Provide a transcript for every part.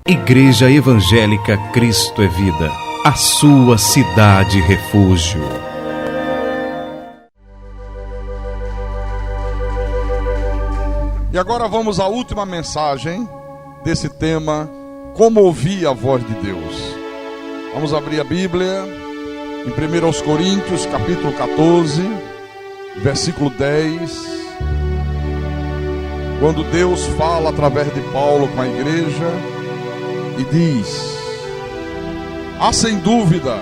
Igreja Evangélica Cristo é Vida, a sua cidade refúgio. E agora vamos à última mensagem desse tema, como ouvir a voz de Deus. Vamos abrir a Bíblia em 1 Coríntios, capítulo 14, versículo 10. Quando Deus fala através de Paulo com a igreja e diz: há sem dúvida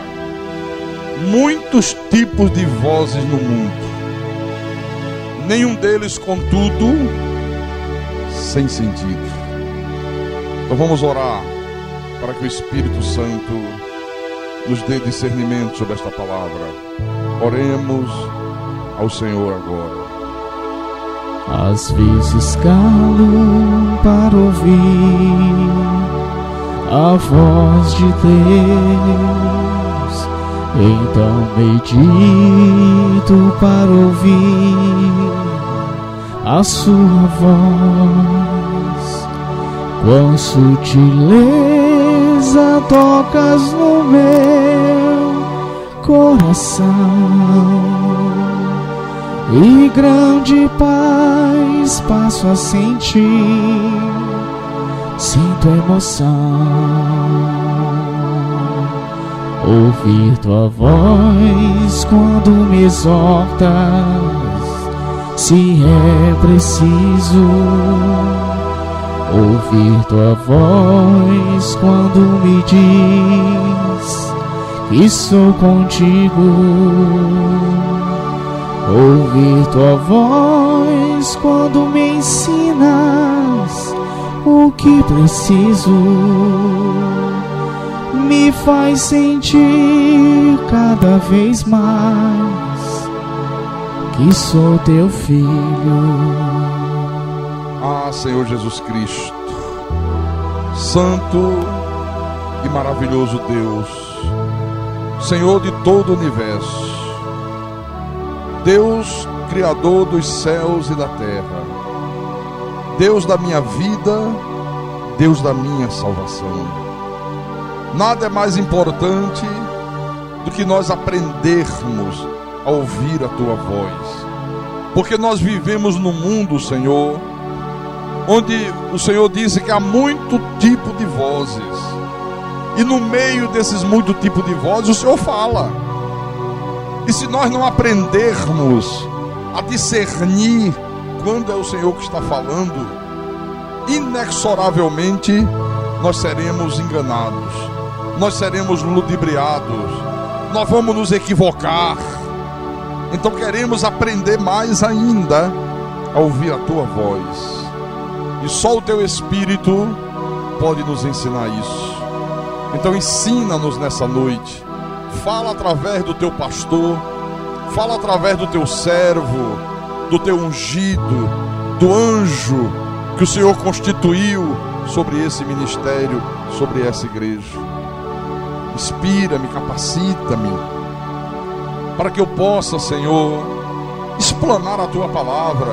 muitos tipos de vozes no mundo, nenhum deles, contudo, sem sentido. Então vamos orar para que o Espírito Santo nos dê discernimento sobre esta palavra. Oremos ao Senhor agora. Às vezes calo para ouvir a voz de Deus, então medito para ouvir a sua voz. Quão sutileza tocas no meu coração, e grande paz passo a sentir, sinto emoção. Ouvir tua voz quando me exortas, se é preciso. Ouvir tua voz quando me diz que sou contigo. Ouvir tua voz quando me ensinas o que preciso, me faz sentir cada vez mais que sou teu filho. Ah, Senhor Jesus Cristo, Santo e maravilhoso Deus, Senhor de todo o universo, Deus Criador dos céus e da terra, Deus da minha vida, Deus da minha salvação. Nada é mais importante do que nós aprendermos a ouvir a tua voz, porque nós vivemos num mundo, Senhor, onde o Senhor disse que há muito tipo de vozes, e no meio desses muito tipo de vozes o Senhor fala. E se nós não aprendermos a discernir quando é o Senhor que está falando, inexoravelmente nós seremos enganados, nós seremos ludibriados, nós vamos nos equivocar. Então queremos aprender mais ainda a ouvir a tua voz, e só o teu Espírito pode nos ensinar isso. Então ensina-nos nessa noite. Fala através do teu pastor, fala através do teu servo, do teu ungido, do anjo que o Senhor constituiu sobre esse ministério, sobre essa igreja. Inspira-me, capacita-me, para que eu possa, Senhor, explanar a tua palavra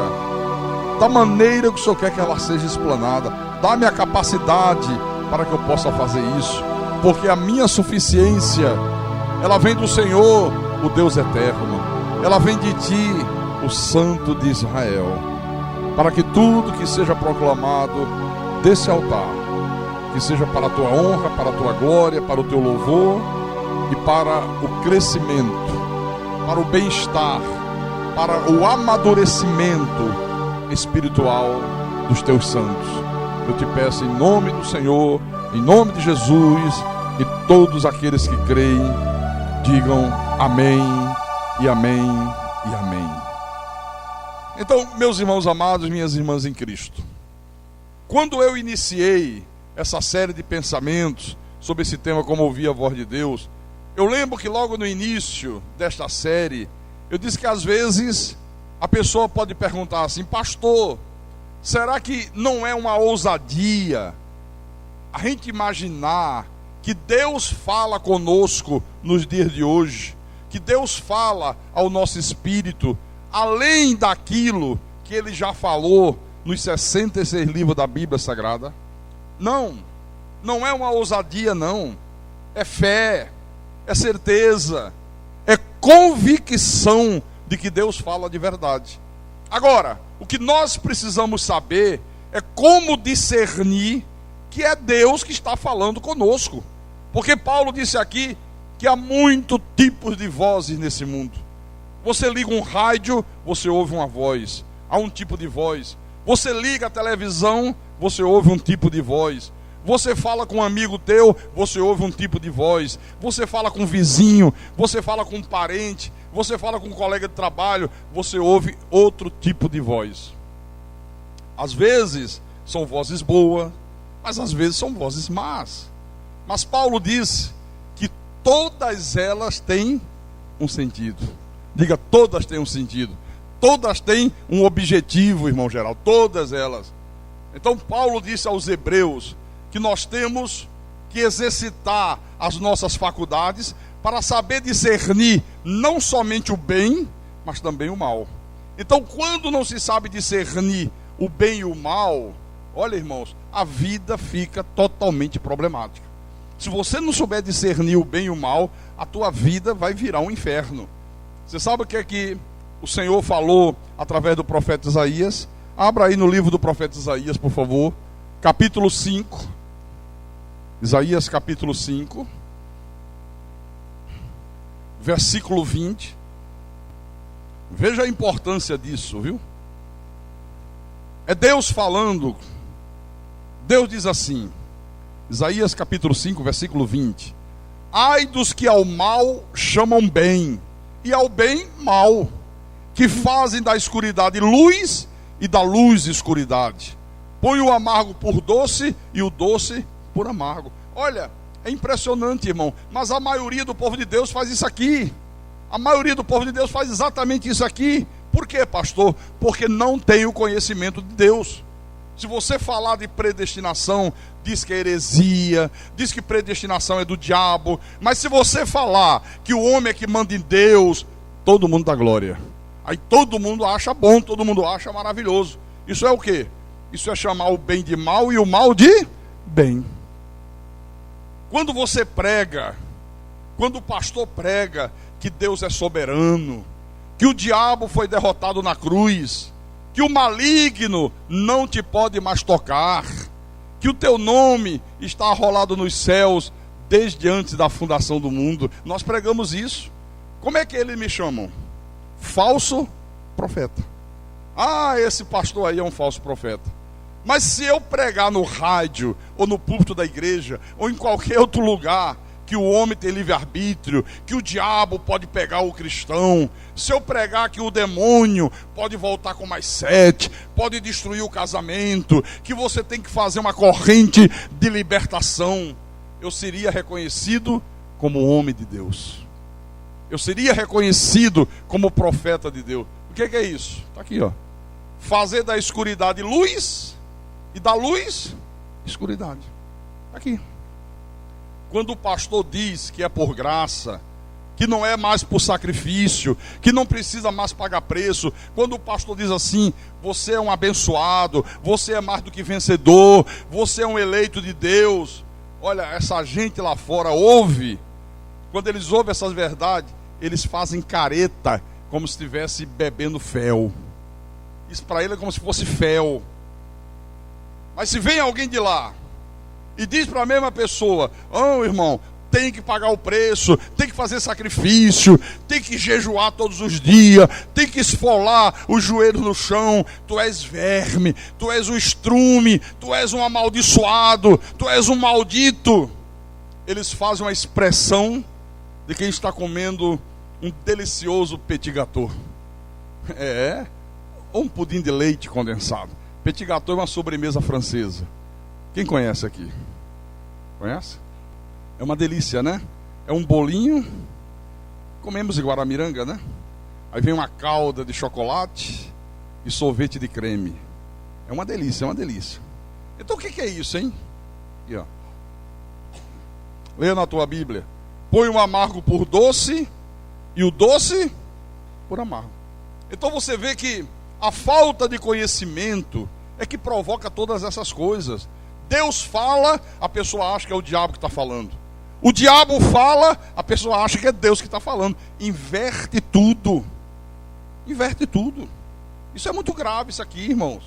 da maneira que o Senhor quer que ela seja explanada. Dá-me a capacidade para que eu possa fazer isso, porque a minha suficiência, ela vem do Senhor, o Deus eterno. Ela vem de ti, o Santo de Israel, para que tudo que seja proclamado desse altar, que seja para a tua honra, para a tua glória, para o teu louvor e para o crescimento, para o bem-estar, para o amadurecimento espiritual dos teus santos. Eu te peço em nome do Senhor, em nome de Jesus, e todos aqueles que creem digam amém, e amém, e amém. Então, meus irmãos amados, minhas irmãs em Cristo, quando eu iniciei essa série de pensamentos sobre esse tema, como ouvir a voz de Deus, eu lembro que logo no início desta série, eu disse que às vezes a pessoa pode perguntar assim: pastor, será que não é uma ousadia a gente imaginar que Deus fala conosco nos dias de hoje, que Deus fala ao nosso espírito, além daquilo que Ele já falou nos 66 livros da Bíblia Sagrada? Não, Não é uma ousadia, não. É fé, é certeza, é convicção de que Deus fala de verdade. Agora, o que nós precisamos saber é como discernir que é Deus que está falando conosco. Porque Paulo disse aqui que há muitos tipos de vozes nesse mundo. Você liga um rádio, você ouve uma voz. Há um tipo de voz. Você liga a televisão, você ouve um tipo de voz. Você fala com um amigo teu, você ouve um tipo de voz. Você fala com um vizinho, você fala com um parente, você fala com um colega de trabalho, você ouve outro tipo de voz. Às vezes são vozes boas, mas às vezes são vozes más. Mas Paulo diz que todas elas têm um sentido. Diga, todas têm um sentido. Todas têm um objetivo, irmão geral. Todas elas. Então Paulo disse aos hebreus que nós temos que exercitar as nossas faculdades para saber discernir não somente o bem, mas também o mal. Então, quando não se sabe discernir o bem e o mal, olha, irmãos, a vida fica totalmente problemática. Se você não souber discernir o bem e o mal, a tua vida vai virar um inferno. Você sabe o que é que o Senhor falou através do profeta Isaías? Abra aí no livro do profeta Isaías, por favor, capítulo 5. Isaías capítulo 5, versículo 20. Veja a importância disso, viu? É Deus falando. Deus diz assim, Isaías capítulo 5, versículo 20: ai dos que ao mal chamam bem, e ao bem mal, que fazem da escuridade luz, e da luz escuridade. Põe o amargo por doce, e o doce por amargo. Olha, é impressionante, irmão, mas a maioria do povo de Deus faz isso aqui. A maioria do povo de Deus faz exatamente isso aqui. Por quê, pastor? Porque não tem o conhecimento de Deus. Se você falar de predestinação, diz que é heresia, diz que predestinação é do diabo. Mas se você falar que o homem é que manda em Deus, todo mundo dá glória. Aí todo mundo acha bom, todo mundo acha maravilhoso. Isso é o quê? Isso é chamar o bem de mal e o mal de bem. Quando você prega, quando o pastor prega que Deus é soberano, que o diabo foi derrotado na cruz, que o maligno não te pode mais tocar, que o teu nome está arrolado nos céus desde antes da fundação do mundo, nós pregamos isso. Como é que eles me chamam? Falso profeta. Ah, esse pastor aí é um falso profeta. Mas se eu pregar no rádio, ou no púlpito da igreja, ou em qualquer outro lugar, que o homem tem livre-arbítrio, que o diabo pode pegar o cristão, se eu pregar que o demônio pode voltar com mais 7, pode destruir o casamento, que você tem que fazer uma corrente de libertação, eu seria reconhecido como homem de Deus. Eu seria reconhecido como profeta de Deus. O que é isso? Está aqui, ó. Fazer da escuridade luz e da luz escuridade. Está aqui. Quando o pastor diz que é por graça, que não é mais por sacrifício, que não precisa mais pagar preço, quando o pastor diz assim, você é um abençoado, você é mais do que vencedor, você é um eleito de Deus. Olha, essa gente lá fora ouve, quando eles ouvem essas verdades, eles fazem careta, como se estivesse bebendo fel. Isso para ele é como se fosse fel. Mas se vem alguém de lá e diz para a mesma pessoa, oh irmão, tem que pagar o preço, tem que fazer sacrifício, tem que jejuar todos os dias, tem que esfolar os joelhos no chão, tu és verme, tu és um estrume, tu és um amaldiçoado, tu és um maldito. Eles fazem uma expressão de quem está comendo um delicioso petit gâteau. Ou um pudim de leite condensado. Petit gâteau é uma sobremesa francesa. Quem conhece aqui? Conhece? É uma delícia, né? É um bolinho. Comemos em Guaramiranga, né? Aí vem uma calda de chocolate e sorvete de creme. É uma delícia, é uma delícia. Então o que é isso, hein? Aqui, ó. Leia na tua Bíblia. Põe o amargo por doce e o doce por amargo. Então você vê que a falta de conhecimento é que provoca todas essas coisas. Deus fala, a pessoa acha que é o diabo que está falando. O diabo fala, a pessoa acha que é Deus que está falando. Inverte tudo. Inverte tudo. Isso é muito grave, isso aqui, irmãos.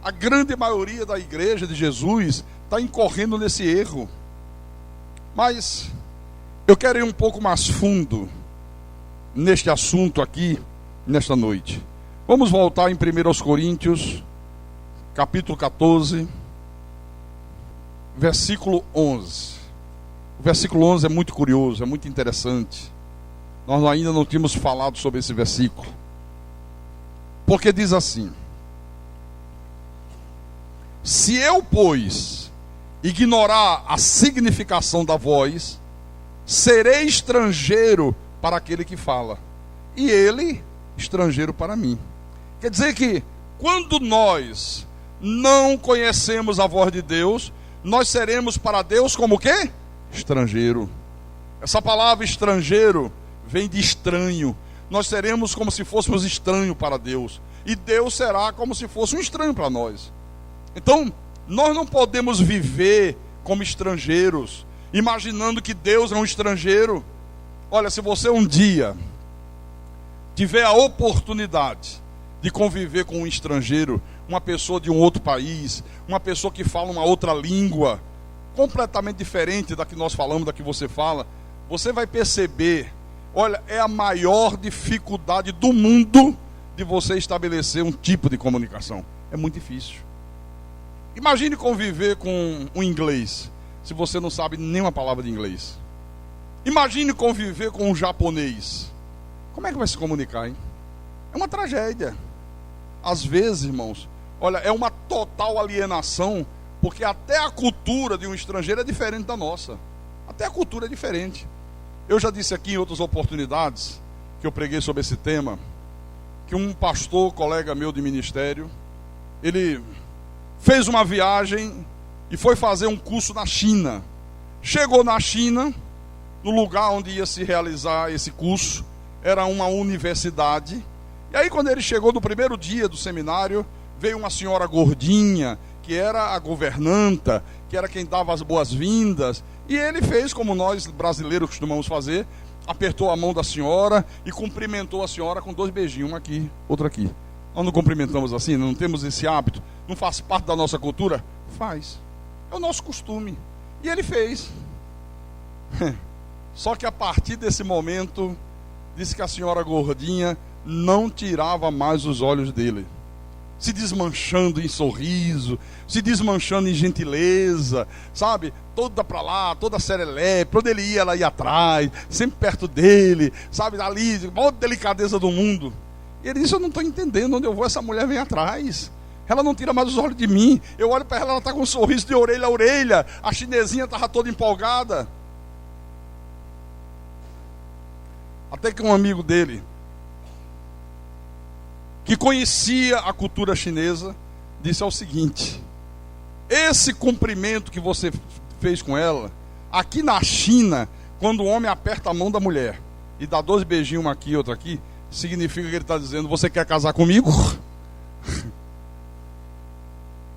A grande maioria da igreja de Jesus está incorrendo nesse erro. Mas eu quero ir um pouco mais fundo neste assunto aqui, nesta noite. Vamos voltar em 1 Coríntios, capítulo 14, versículo 11. O versículo 11 é muito curioso, é muito interessante. Nós ainda não tínhamos falado sobre esse versículo. Porque diz assim: se eu, pois, ignorar a significação da voz, serei estrangeiro para aquele que fala, e ele estrangeiro para mim. Quer dizer que quando nós não conhecemos a voz de Deus, nós seremos para Deus como o quê? Estrangeiro. Essa palavra estrangeiro vem de estranho. Nós seremos como se fôssemos estranho para Deus, e Deus será como se fosse um estranho para nós. Então, nós não podemos viver como estrangeiros, imaginando que Deus é um estrangeiro. Olha, se você um dia tiver a oportunidade de conviver com um estrangeiro, uma pessoa de um outro país, uma pessoa que fala uma outra língua, completamente diferente da que nós falamos, da que você fala, você vai perceber, olha, é a maior dificuldade do mundo de você estabelecer um tipo de comunicação. É muito difícil. Imagine conviver com um inglês, se você não sabe nenhuma palavra de inglês. Imagine conviver com um japonês. Como é que vai se comunicar, hein? É uma tragédia. Às vezes, irmãos, olha, é uma total alienação, porque até a cultura de um estrangeiro é diferente da nossa. Até a cultura é diferente. Eu já disse aqui em outras oportunidades, que eu preguei sobre esse tema, que um pastor, colega meu de ministério, ele fez uma viagem e foi fazer um curso na China. Chegou na China, no lugar onde ia se realizar esse curso, era uma universidade. E aí, quando ele chegou no primeiro dia do seminário, veio uma senhora gordinha, que era a governanta, que era quem dava as boas-vindas, e ele fez como nós brasileiros costumamos fazer, apertou a mão da senhora e cumprimentou a senhora com 2 beijinhos, um aqui, outro aqui. Nós não cumprimentamos assim, não temos esse hábito, não faz parte da nossa cultura? Faz, é o nosso costume. E ele fez. Só que a partir desse momento, disse que a senhora gordinha não tirava mais os olhos dele, se desmanchando em sorriso, se desmanchando em gentileza, sabe? Toda para lá, toda serelepe, onde ele ia, ela ia atrás, sempre perto dele, sabe? Ali, maior delicadeza do mundo. E ele disse: eu não estou entendendo, onde eu vou, essa mulher vem atrás. Ela não tira mais os olhos de mim. Eu olho para ela, ela está com um sorriso de orelha a orelha. A chinesinha estava toda empolgada. Até que um amigo dele, que conhecia a cultura chinesa, disse o seguinte: esse cumprimento que você fez com ela, aqui na China, quando o homem aperta a mão da mulher e dá 2 beijinhos, um aqui e outro aqui, significa que ele está dizendo: você quer casar comigo?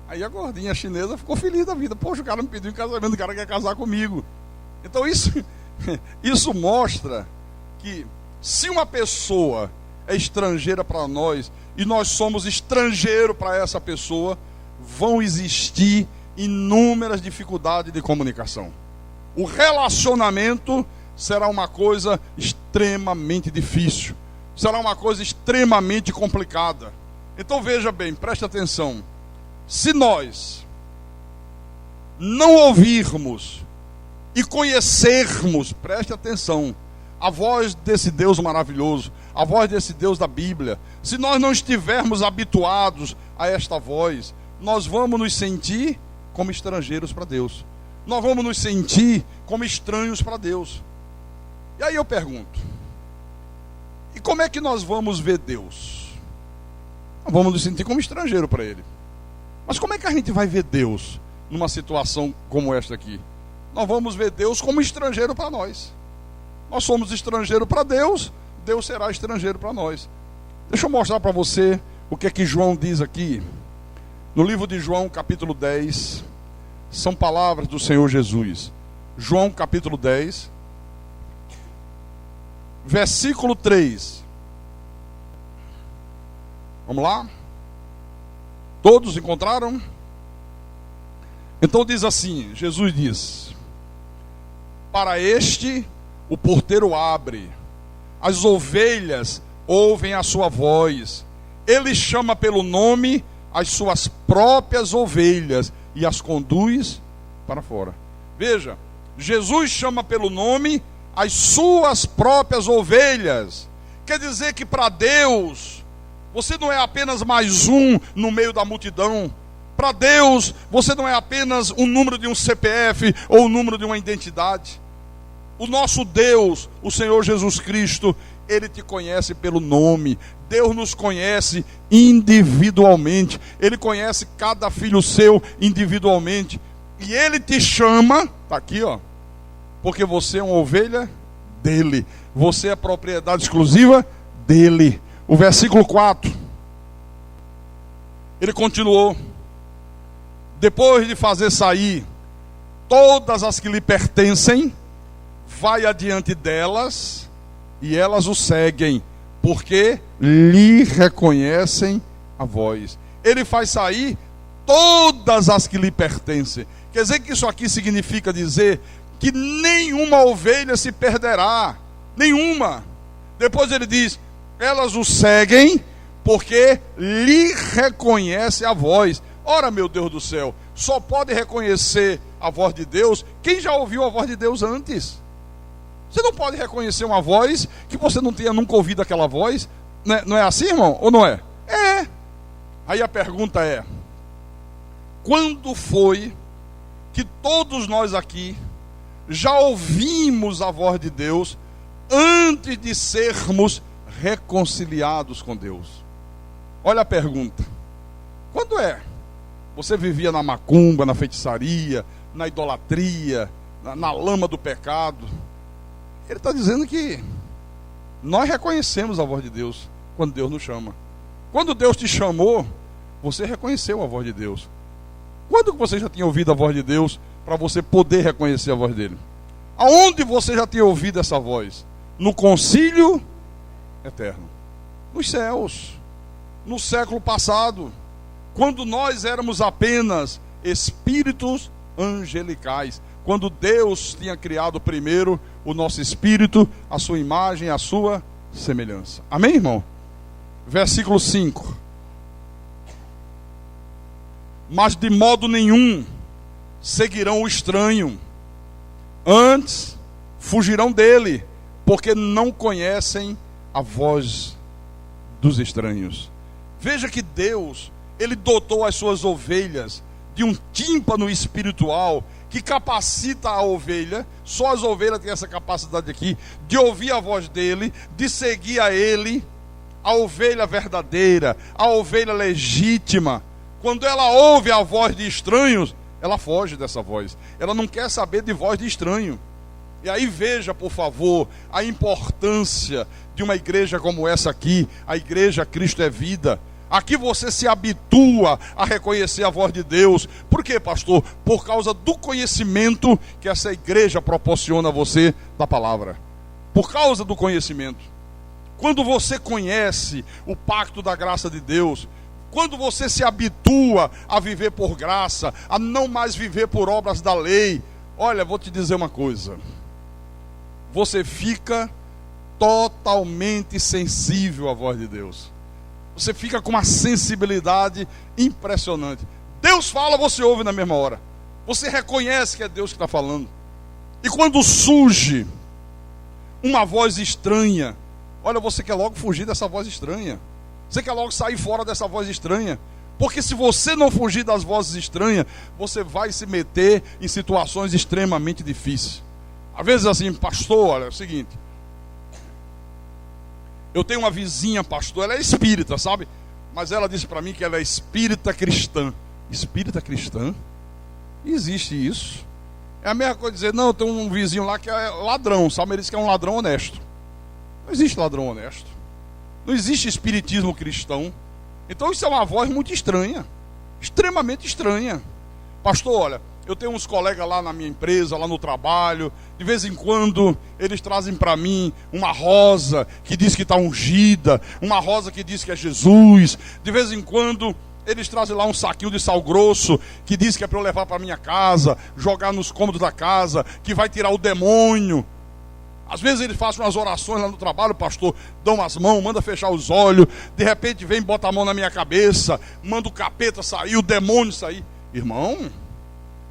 Aí a gordinha chinesa ficou feliz da vida. Poxa, o cara me pediu em casamento, o cara quer casar comigo. Então isso mostra que se uma pessoa é estrangeira para nós e nós somos estrangeiro para essa pessoa, vão existir inúmeras dificuldades de comunicação. O relacionamento será uma coisa extremamente difícil, será uma coisa extremamente complicada. Então veja bem, preste atenção. Se nós não ouvirmos e conhecermos, preste atenção, a voz desse Deus maravilhoso, a voz desse Deus da Bíblia, se nós não estivermos habituados a esta voz, nós vamos nos sentir como estrangeiros para Deus. Nós vamos nos sentir como estranhos para Deus. E aí eu pergunto: e como é que nós vamos ver Deus? Nós vamos nos sentir como estrangeiro para Ele. Mas como é que a gente vai ver Deus numa situação como esta aqui? Nós vamos ver Deus como estrangeiro para nós. Nós somos estrangeiro para Deus, Deus será estrangeiro para nós. Deixa eu mostrar para você o que é que João diz aqui. No livro de João, capítulo 10, são palavras do Senhor Jesus. João capítulo 10, versículo 3. Vamos lá? Todos encontraram? Então diz assim, Jesus diz: para este o porteiro abre, as ovelhas ouvem a sua voz, ele chama pelo nome as suas próprias ovelhas e as conduz para fora. Veja, Jesus chama pelo nome as suas próprias ovelhas. Quer dizer que para Deus, você não é apenas mais um no meio da multidão. Para Deus, você não é apenas o número de um CPF ou o número de uma identidade. O nosso Deus, o Senhor Jesus Cristo, Ele te conhece pelo nome. Deus nos conhece individualmente. Ele conhece cada filho seu individualmente. E Ele te chama, está aqui, ó, porque você é uma ovelha dele. Você é propriedade exclusiva dele. O versículo 4, ele continuou: depois de fazer sair todas as que lhe pertencem, vai adiante delas, e elas o seguem, porque lhe reconhecem a voz. Ele faz sair todas as que lhe pertencem. Quer dizer que isso aqui significa dizer que nenhuma ovelha se perderá. Nenhuma. Depois ele diz: elas o seguem, porque lhe reconhecem a voz. Ora, meu Deus do céu, só pode reconhecer a voz de Deus quem já ouviu a voz de Deus antes. Você não pode reconhecer uma voz que você não tenha nunca ouvido aquela voz. Não é assim, irmão? Ou não é? É. Aí a pergunta é: quando foi que todos nós aqui já ouvimos a voz de Deus antes de sermos reconciliados com Deus? Olha a pergunta. Quando é? Você vivia na macumba, na feitiçaria, na idolatria, na lama do pecado. Ele está dizendo que nós reconhecemos a voz de Deus quando Deus nos chama. Quando Deus te chamou, você reconheceu a voz de Deus. Quando que você já tinha ouvido a voz de Deus para você poder reconhecer a voz dele? Aonde você já tinha ouvido essa voz? No concílio eterno, nos céus, no século passado, quando nós éramos apenas espíritos angelicais, quando Deus tinha criado primeiro o nosso espírito, a sua imagem, a sua semelhança. Amém, irmão? Versículo 5. Mas de modo nenhum seguirão o estranho, antes fugirão dele, porque não conhecem a voz dos estranhos. Veja que Deus, Ele dotou as suas ovelhas de um tímpano espiritual que capacita a ovelha. Só as ovelhas têm essa capacidade aqui, de ouvir a voz dele, de seguir a ele. A ovelha verdadeira, a ovelha legítima, quando ela ouve a voz de estranhos, ela foge dessa voz. Ela não quer saber de voz de estranho. E aí veja, por favor, a importância de uma igreja como essa aqui, a igreja Cristo é Vida. Aqui você se habitua a reconhecer a voz de Deus. Por quê, pastor? Por causa do conhecimento que essa igreja proporciona a você da palavra. Por causa do conhecimento. Quando você conhece o pacto da graça de Deus, quando você se habitua a viver por graça, a não mais viver por obras da lei, olha, vou te dizer uma coisa. Você fica totalmente sensível à voz de Deus. Você fica com uma sensibilidade impressionante. Deus fala, você ouve na mesma hora. Você reconhece que é Deus que está falando. E quando surge uma voz estranha, olha, você quer logo fugir dessa voz estranha. Você quer logo sair fora dessa voz estranha. Porque se você não fugir das vozes estranhas, você vai se meter em situações extremamente difíceis. Às vezes assim, pastor, olha, é o seguinte. Eu tenho uma vizinha, pastor, ela é espírita, sabe? Mas ela disse para mim que ela é espírita cristã. Espírita cristã? Existe isso? É a mesma coisa dizer, não, eu tenho um vizinho lá que é ladrão, sabe? Ele disse que é um ladrão honesto. Não existe ladrão honesto. Não existe espiritismo cristão. Então isso é uma voz muito estranha. Extremamente estranha. Pastor, olha, Eu tenho uns colegas lá na minha empresa, lá no trabalho. De vez em quando eles trazem para mim uma rosa que diz que está ungida, uma rosa que diz que é Jesus. De vez em quando eles trazem lá um saquinho de sal grosso que diz que é para eu levar para minha casa, jogar nos cômodos da casa, que vai tirar o demônio. Às vezes eles fazem umas orações lá no trabalho, pastor, dão as mãos, manda fechar os olhos, de repente vem, bota a mão na minha cabeça, manda o capeta sair, o demônio sair. Irmão,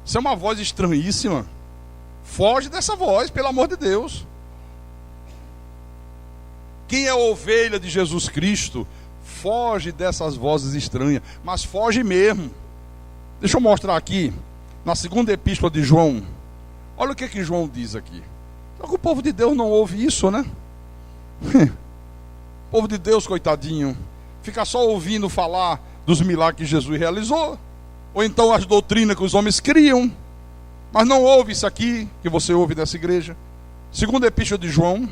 isso é uma voz estranhíssima. Foge dessa voz, pelo amor de Deus. Quem é ovelha de Jesus Cristo, foge dessas vozes estranhas, mas foge mesmo. Deixa eu mostrar aqui, na segunda epístola de João. Olha o que João diz aqui. Só que o povo de Deus não ouve isso, né? O povo de Deus, coitadinho, fica só ouvindo falar dos milagres que Jesus realizou, ou então as doutrinas que os homens criam, mas não ouve isso aqui que você ouve nessa igreja. Segunda epístola de João,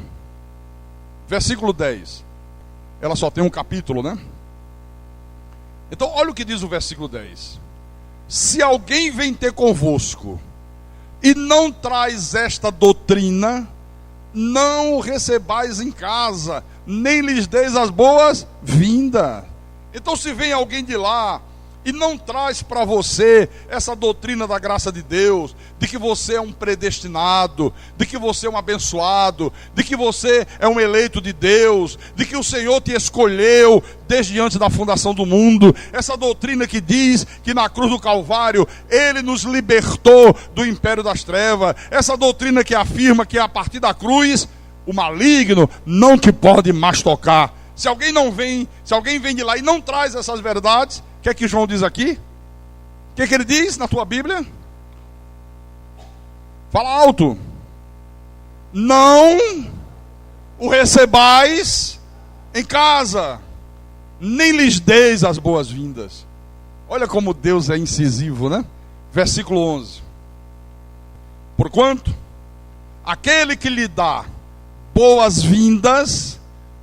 versículo 10. Ela só tem um capítulo, né? Então olha o que diz o versículo 10. Se alguém vem ter convosco e não traz esta doutrina, não o recebais em casa, nem lhes deis as boas-vindas. Então se vem alguém de lá e não traz para você essa doutrina da graça de Deus, de que você é um predestinado, de que você é um abençoado, de que você é um eleito de Deus, de que o Senhor te escolheu desde antes da fundação do mundo, essa doutrina que diz que na cruz do Calvário Ele nos libertou do império das trevas, essa doutrina que afirma que a partir da cruz o maligno não te pode mais tocar. Se alguém vem de lá e não traz essas verdades, o que João diz aqui? O que ele diz na tua Bíblia? Fala alto. Não o recebais em casa, nem lhes deis as boas-vindas. Olha como Deus é incisivo, né? Versículo 11. Porquanto aquele que lhe dá boas-vindas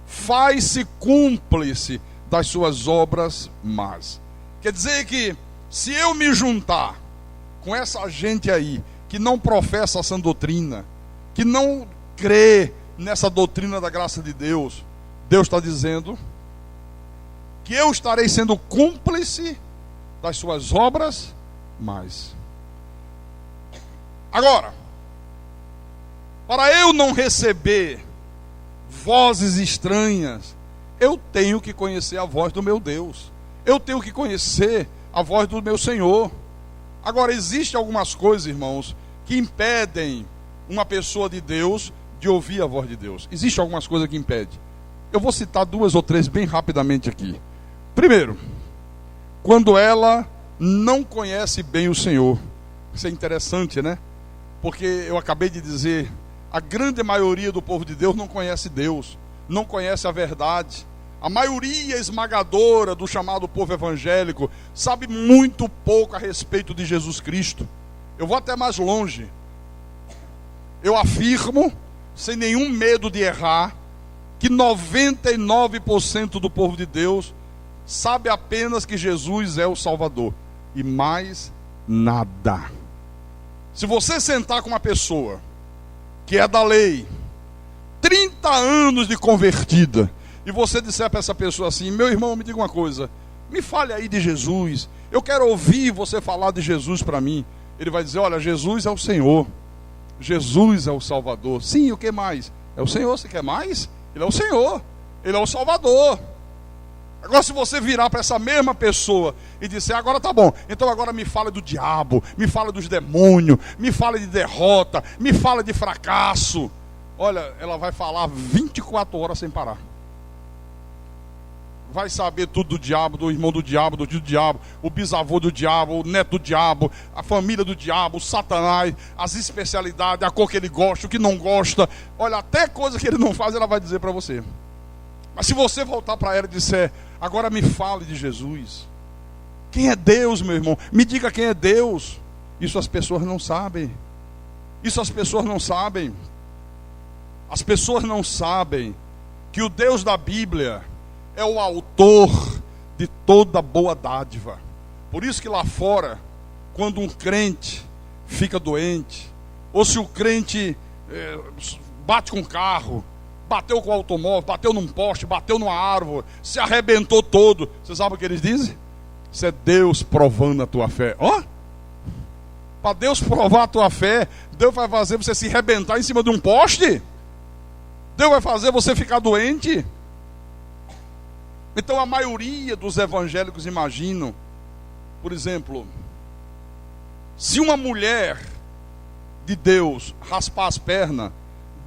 faz-se cúmplice das suas obras más. Quer dizer que se eu me juntar com essa gente aí que não professa essa doutrina, que não crê nessa doutrina da graça de Deus, Deus está dizendo que eu estarei sendo cúmplice das suas obras más. Agora, para eu não receber vozes estranhas, eu tenho que conhecer a voz do meu Deus. Eu tenho que conhecer a voz do meu Senhor. Agora, existem algumas coisas, irmãos, que impedem uma pessoa de Deus de ouvir a voz de Deus. Existem algumas coisas que impedem. Eu vou citar 2 ou 3 bem rapidamente aqui. Primeiro, quando ela não conhece bem o Senhor. Isso é interessante, né? Porque eu acabei de dizer, a grande maioria do povo de Deus não conhece Deus, não conhece a verdade. A maioria esmagadora do chamado povo evangélico sabe muito pouco a respeito de Jesus Cristo. Eu vou até mais longe. Eu afirmo, sem nenhum medo de errar, que 99% do povo de Deus sabe apenas que Jesus é o Salvador. E mais nada. Se você sentar com uma pessoa que é da lei, 30 anos de convertida, e você disser para essa pessoa assim: meu irmão, me diga uma coisa, me fale aí de Jesus, eu quero ouvir você falar de Jesus para mim. Ele vai dizer: olha, Jesus é o Senhor, Jesus é o Salvador. Sim, o que mais? É o Senhor, você quer mais? Ele é o Senhor, Ele é o Salvador. Agora, se você virar para essa mesma pessoa e disser: agora tá bom, então agora me fala do diabo, me fala dos demônios, me fala de derrota, me fala de fracasso, olha, ela vai falar 24 horas sem parar. Vai saber tudo do diabo, do irmão do diabo, do tio do diabo, o bisavô do diabo, o neto do diabo, a família do diabo, o Satanás, as especialidades, a cor que ele gosta, o que não gosta. Olha, até coisa que ele não faz, ela vai dizer para você. Mas se você voltar para ela e disser: agora me fale de Jesus, quem é Deus, meu irmão? Me diga quem é Deus. Isso as pessoas não sabem. Isso as pessoas não sabem. As pessoas não sabem que o Deus da Bíblia é o autor de toda boa dádiva. Por isso que lá fora, quando um crente fica doente, ou se o crente bate com o carro, bateu com o automóvel, bateu num poste, bateu numa árvore, se arrebentou todo. Você sabe o que eles dizem? Isso é Deus provando a tua fé. Ó, para Deus provar a tua fé, Deus vai fazer você se arrebentar em cima de um poste? Deus vai fazer você ficar doente? Então a maioria dos evangélicos imaginam, por exemplo, se uma mulher de Deus raspar as pernas,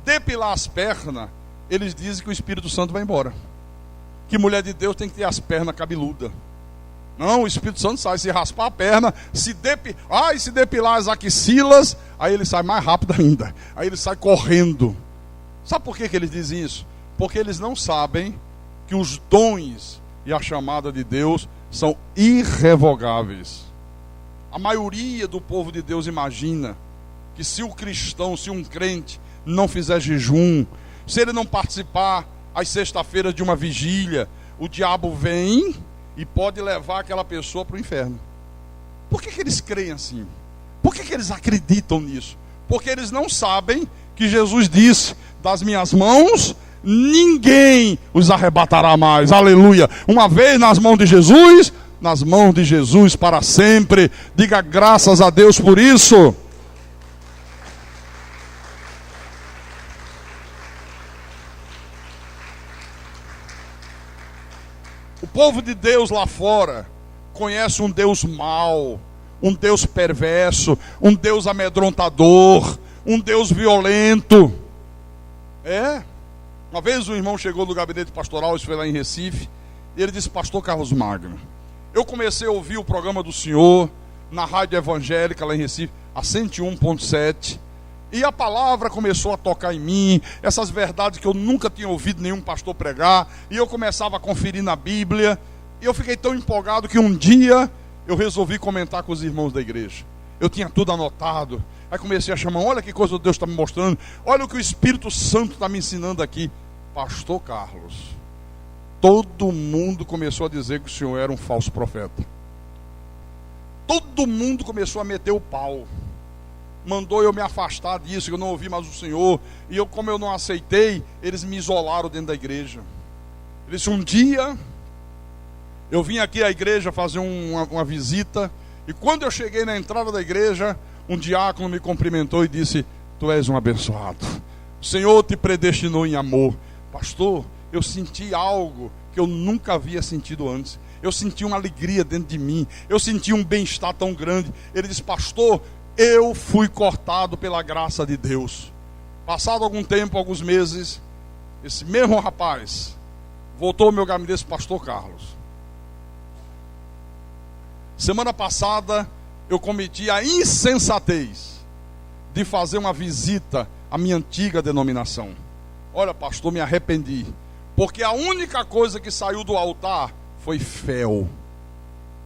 depilar as pernas, eles dizem que o Espírito Santo vai embora. Que mulher de Deus tem que ter as pernas cabeludas. Não, o Espírito Santo sai. Se raspar a perna, se depilar as axilas, aí ele sai mais rápido ainda. Aí ele sai correndo. Sabe por que eles dizem isso? Porque eles não sabem que os dons e a chamada de Deus são irrevogáveis. A maioria do povo de Deus imagina que se o cristão, se um crente não fizer jejum, se ele não participar às sexta-feiras de uma vigília, o diabo vem e pode levar aquela pessoa para o inferno. Por que eles creem assim? Por que eles acreditam nisso? Porque eles não sabem que Jesus disse: das minhas mãos ninguém os arrebatará mais. Aleluia. Uma vez nas mãos de Jesus para sempre. Diga graças a Deus por isso. O povo de Deus lá fora conhece um Deus mau, um Deus perverso, um Deus amedrontador, um Deus violento. Uma vez um irmão chegou no gabinete pastoral, isso foi lá em Recife, e ele disse: pastor Carlos Magno, eu comecei a ouvir o programa do senhor na rádio evangélica lá em Recife, a 101.7, e a palavra começou a tocar em mim, essas verdades que eu nunca tinha ouvido nenhum pastor pregar, e eu começava a conferir na Bíblia, e eu fiquei tão empolgado que um dia eu resolvi comentar com os irmãos da igreja. Eu tinha tudo anotado, aí comecei a chamar: olha que coisa Deus está me mostrando, olha o que o Espírito Santo está me ensinando aqui. Pastor Carlos, todo mundo começou a dizer que o senhor era um falso profeta. Todo mundo começou a meter o pau. Mandou eu me afastar disso, que eu não ouvi mais o Senhor. E eu, como eu não aceitei, eles me isolaram dentro da igreja. Ele disse: um dia eu vim aqui à igreja fazer uma visita, e quando eu cheguei na entrada da igreja, um diácono me cumprimentou e disse: tu és um abençoado, o Senhor te predestinou em amor. Pastor, eu senti algo que eu nunca havia sentido antes. Eu senti uma alegria dentro de mim, eu senti um bem-estar tão grande. Ele disse: pastor, eu fui cortado pela graça de Deus. Passado algum tempo, alguns meses, esse mesmo rapaz voltou ao meu gabinete e disse: pastor Carlos, semana passada eu cometi a insensatez de fazer uma visita à minha antiga denominação. Olha, pastor, me arrependi, porque a única coisa que saiu do altar foi fel.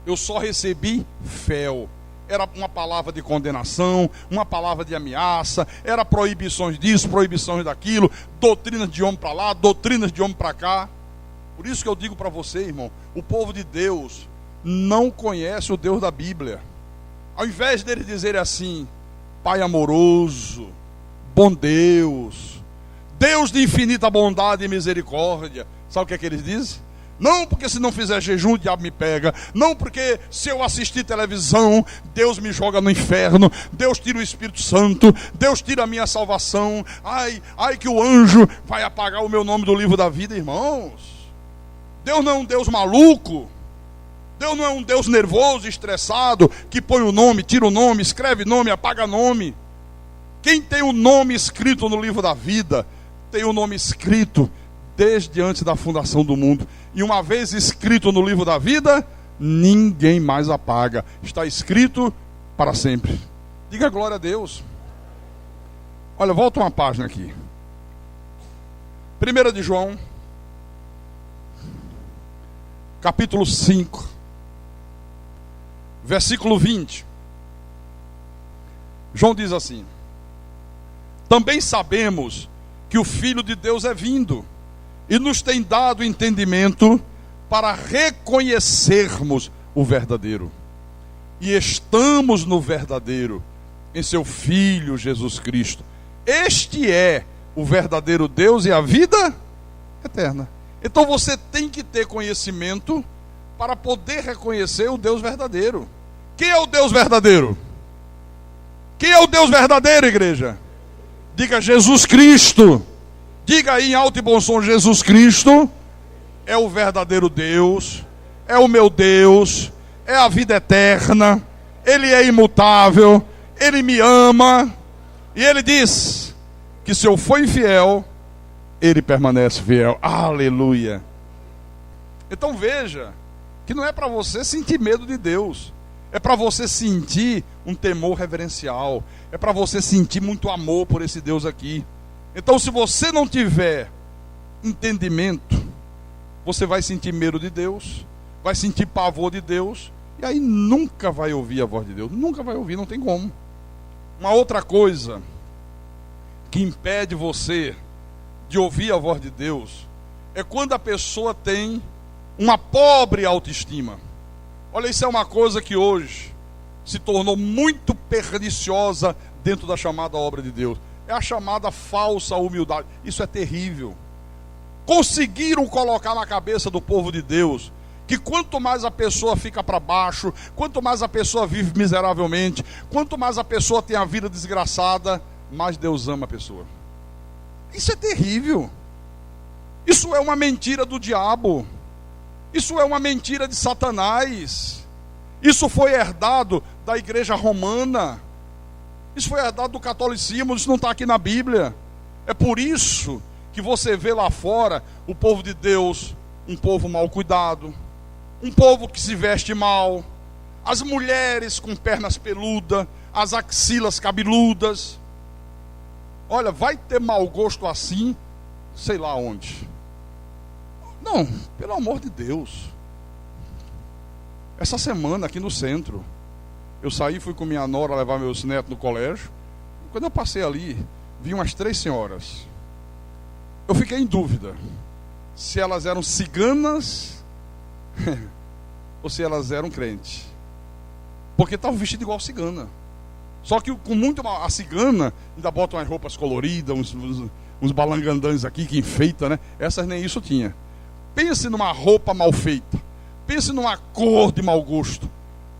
Eu só recebi fel. Era uma palavra de condenação, uma palavra de ameaça, era proibições disso, proibições daquilo, doutrinas de homem para lá, doutrinas de homem para cá. Por isso que eu digo para você, irmão, o povo de Deus não conhece o Deus da Bíblia. Ao invés deles dizerem assim: Pai amoroso, bom Deus, Deus de infinita bondade e misericórdia, sabe o que é que eles dizem? Não, porque se não fizer jejum o diabo me pega. Não, porque se eu assistir televisão, Deus me joga no inferno. Deus tira o Espírito Santo. Deus tira a minha salvação. Ai que o anjo vai apagar o meu nome do livro da vida. Irmãos, Deus não é um Deus maluco. Deus não é um Deus nervoso, estressado, que põe o nome, tira o nome, escreve nome, apaga nome. Quem tem o nome escrito no livro da vida, tem o nome escrito desde antes da fundação do mundo. E uma vez escrito no livro da vida, ninguém mais apaga. Está escrito para sempre. Diga glória a Deus. Olha, volta uma página aqui. 1 de João, capítulo 5, versículo 20. João diz assim: também sabemos que o Filho de Deus é vindo e nos tem dado entendimento para reconhecermos o verdadeiro. E estamos no verdadeiro, em seu Filho Jesus Cristo. Este é o verdadeiro Deus e a vida eterna. Então você tem que ter conhecimento para poder reconhecer o Deus verdadeiro. Quem é o Deus verdadeiro? Quem é o Deus verdadeiro, igreja? Diga Jesus Cristo. Diga aí em alto e bom som: Jesus Cristo é o verdadeiro Deus, é o meu Deus, é a vida eterna, Ele é imutável, Ele me ama, e Ele diz que se eu for infiel, Ele permanece fiel. Aleluia. Então veja que não é para você sentir medo de Deus, é para você sentir um temor reverencial, é para você sentir muito amor por esse Deus aqui. Então, se você não tiver entendimento, você vai sentir medo de Deus, vai sentir pavor de Deus, e aí nunca vai ouvir a voz de Deus. Nunca vai ouvir, não tem como. Uma outra coisa que impede você de ouvir a voz de Deus é quando a pessoa tem uma pobre autoestima. Olha, isso é uma coisa que hoje se tornou muito perniciosa dentro da chamada obra de Deus. É a chamada falsa humildade. Isso é terrível. Conseguiram colocar na cabeça do povo de Deus que quanto mais a pessoa fica para baixo, quanto mais a pessoa vive miseravelmente, quanto mais a pessoa tem a vida desgraçada, mais Deus ama a pessoa. Isso é terrível. Isso é uma mentira do diabo. Isso é uma mentira de Satanás. Isso foi herdado da igreja romana. Isso foi herdado do catolicismo. Isso não está aqui na Bíblia. É por isso que você vê lá fora o povo de Deus, um povo mal cuidado, um povo que se veste mal, as mulheres com pernas peludas, as axilas cabeludas. Olha, vai ter mau gosto assim, sei lá onde. Não, pelo amor de Deus. Essa semana aqui no centro, eu saí, fui com minha nora levar meus netos no colégio. Quando eu passei ali, vi umas 3 senhoras. Eu fiquei em dúvida se elas eram ciganas ou se elas eram crentes, porque estavam vestidas igual cigana. Só que com muito a cigana ainda bota umas roupas coloridas, uns balangandãs aqui que enfeita, né? Essas nem isso tinha. Pense numa roupa mal feita, pense numa cor de mau gosto,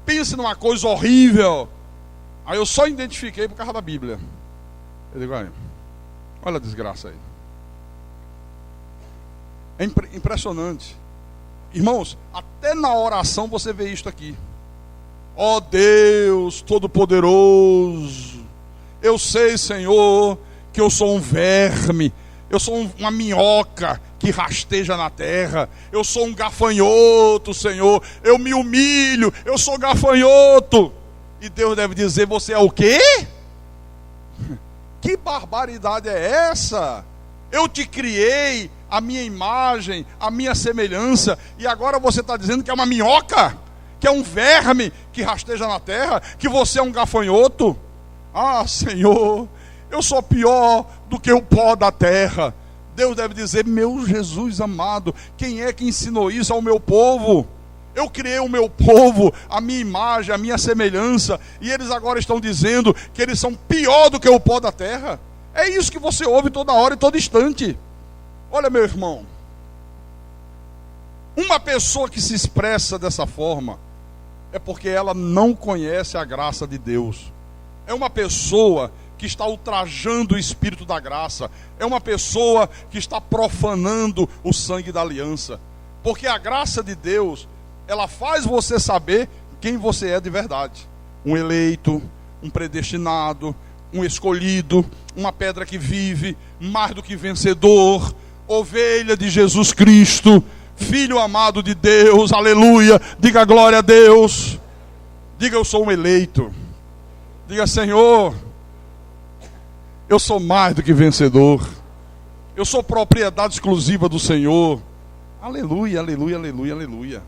pense numa coisa horrível. Aí eu só identifiquei por causa da Bíblia. Eu digo: olha a desgraça aí. É impressionante. Irmãos, até na oração você vê isto aqui. Ó Deus Todo-Poderoso, eu sei, Senhor, que eu sou um verme, eu sou uma minhoca que rasteja na terra, eu sou um gafanhoto, Senhor, eu me humilho, eu sou gafanhoto. E Deus deve dizer: você é o quê? Que barbaridade é essa? Eu te criei a minha imagem, a minha semelhança, e agora você está dizendo que é uma minhoca, que é um verme que rasteja na terra, que você é um gafanhoto? Ah, Senhor, eu sou pior do que o pó da terra. Deus deve dizer: meu Jesus amado, quem é que ensinou isso ao meu povo? Eu criei o meu povo, a minha imagem, a minha semelhança, e eles agora estão dizendo que eles são pior do que o pó da terra. É isso que você ouve toda hora e todo instante. Olha, meu irmão, uma pessoa que se expressa dessa forma é porque ela não conhece a graça de Deus. É uma pessoa que está ultrajando o Espírito da graça. É uma pessoa que está profanando o sangue da aliança. Porque a graça de Deus, ela faz você saber quem você é de verdade. Um eleito, um predestinado, um escolhido, uma pedra que vive, mais do que vencedor, ovelha de Jesus Cristo, filho amado de Deus, aleluia. Diga glória a Deus. Diga: eu sou um eleito. Diga: Senhor, eu sou mais do que vencedor, eu sou propriedade exclusiva do Senhor. Aleluia, aleluia, aleluia, aleluia.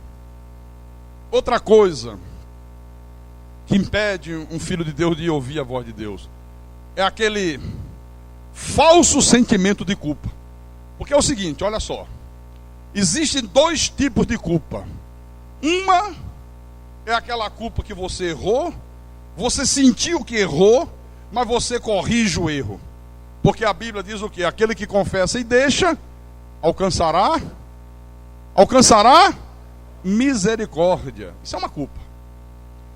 Outra coisa que impede um filho de Deus de ouvir a voz de Deus é aquele falso sentimento de culpa. Porque é o seguinte, olha só, existem 2 tipos de culpa. Uma é aquela culpa que você errou, você sentiu que errou, mas você corrige o erro. Porque a Bíblia diz o quê? Aquele que confessa e deixa, alcançará misericórdia. Isso é uma culpa.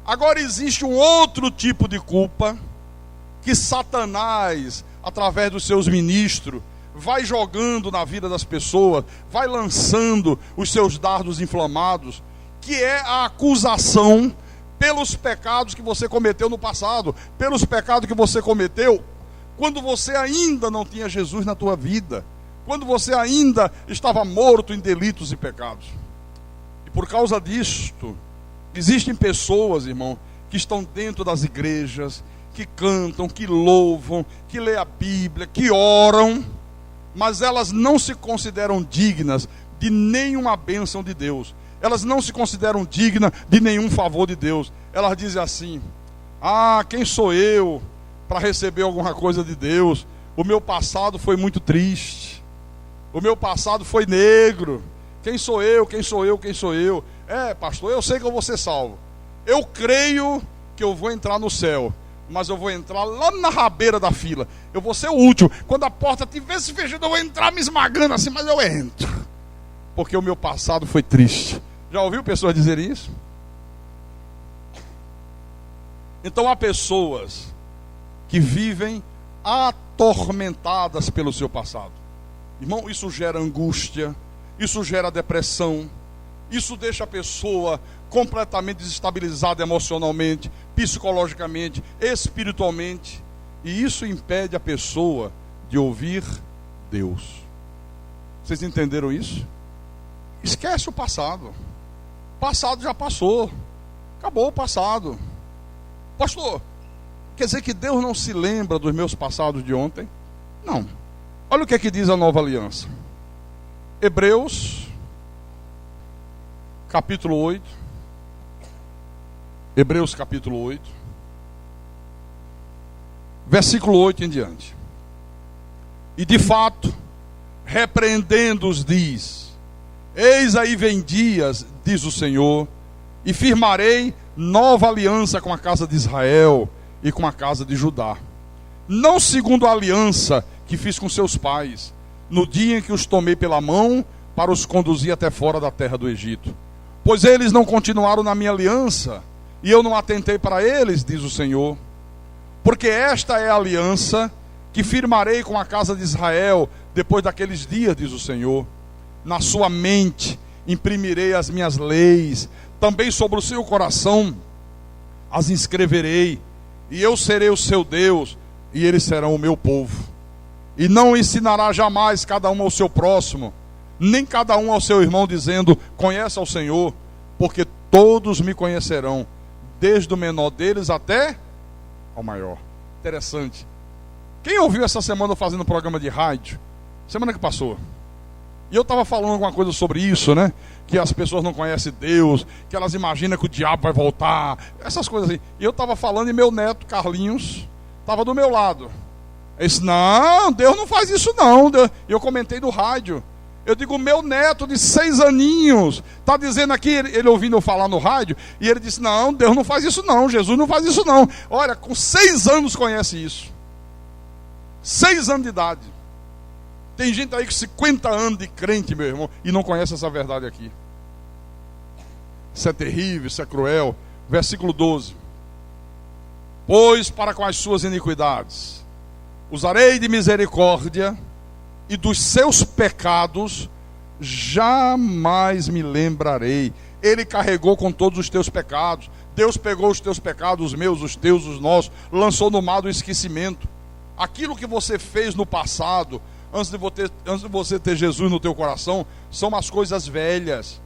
Agora existe um outro tipo de culpa que Satanás, através dos seus ministros, vai jogando na vida das pessoas, vai lançando os seus dardos inflamados, que é a acusação pelos pecados que você cometeu no passado, pelos pecados que você cometeu quando você ainda não tinha Jesus na tua vida, quando você ainda estava morto em delitos e pecados. E por causa disto, existem pessoas, irmão, que estão dentro das igrejas, que cantam, que louvam, que lêem a Bíblia, que oram, mas elas não se consideram dignas de nenhuma bênção de Deus. Elas não se consideram dignas de nenhum favor de Deus. Elas dizem assim: quem sou eu para receber alguma coisa de Deus? O meu passado foi muito triste. O meu passado foi negro. Quem sou eu? Quem sou eu? Quem sou eu? Pastor, eu sei que eu vou ser salvo. Eu creio que eu vou entrar no céu, mas eu vou entrar lá na rabeira da fila. Eu vou ser o último. Quando a porta estiver se fechando, eu vou entrar me esmagando assim, mas eu entro. Porque o meu passado foi triste. Já ouviu pessoas dizerem isso? Então há pessoas que vivem atormentadas pelo seu passado. Irmão, isso gera angústia, isso gera depressão, isso deixa a pessoa completamente desestabilizada emocionalmente, psicologicamente, espiritualmente. E isso impede a pessoa de ouvir Deus. Vocês entenderam isso? Esquece o passado. O passado já passou. Acabou o passado. Pastor, quer dizer que Deus não se lembra dos meus passados de ontem? Não. Olha o que é que diz a nova aliança. Hebreus, capítulo 8. Hebreus, capítulo 8. Versículo 8 em diante. E de fato, repreendendo-os, diz: eis aí vem dias, diz o Senhor, e firmarei nova aliança com a casa de Israel e com a casa de Judá. Não segundo a aliança que fiz com seus pais, no dia em que os tomei pela mão para os conduzir até fora da terra do Egito. Pois eles não continuaram na minha aliança, e eu não atentei para eles, diz o Senhor. Porque esta é a aliança que firmarei com a casa de Israel depois daqueles dias, diz o Senhor. Na sua mente imprimirei as minhas leis, também sobre o seu coração as inscreverei, e eu serei o seu Deus, e eles serão o meu povo. E não ensinará jamais cada um ao seu próximo, nem cada um ao seu irmão, dizendo: conhece ao Senhor, porque todos me conhecerão, desde o menor deles até ao maior. Interessante. Quem ouviu essa semana fazendo um programa de rádio? Semana que passou. E eu estava falando alguma coisa sobre isso, né? Que as pessoas não conhecem Deus, que elas imaginam que o diabo vai voltar, essas coisas assim. E eu estava falando e meu neto, Carlinhos, estava do meu lado. Ele disse: não, Deus não faz isso não. E eu comentei do rádio. Eu digo: meu neto de 6 aninhos está dizendo aqui, ele ouvindo eu falar no rádio, e ele disse: não, Deus não faz isso não, Jesus não faz isso não. Olha, com 6 anos conhece isso. 6 anos de idade. Tem gente aí com 50 anos de crente, meu irmão, e não conhece essa verdade aqui. Isso é terrível, isso é cruel. Versículo 12. Pois para com as suas iniquidades usarei de misericórdia, e dos seus pecados jamais me lembrarei. Ele carregou com todos os teus pecados. Deus pegou os teus pecados, os meus, os teus, os nossos, lançou no mar do esquecimento. Aquilo que você fez no passado, antes de você ter Jesus no teu coração, são as coisas velhas.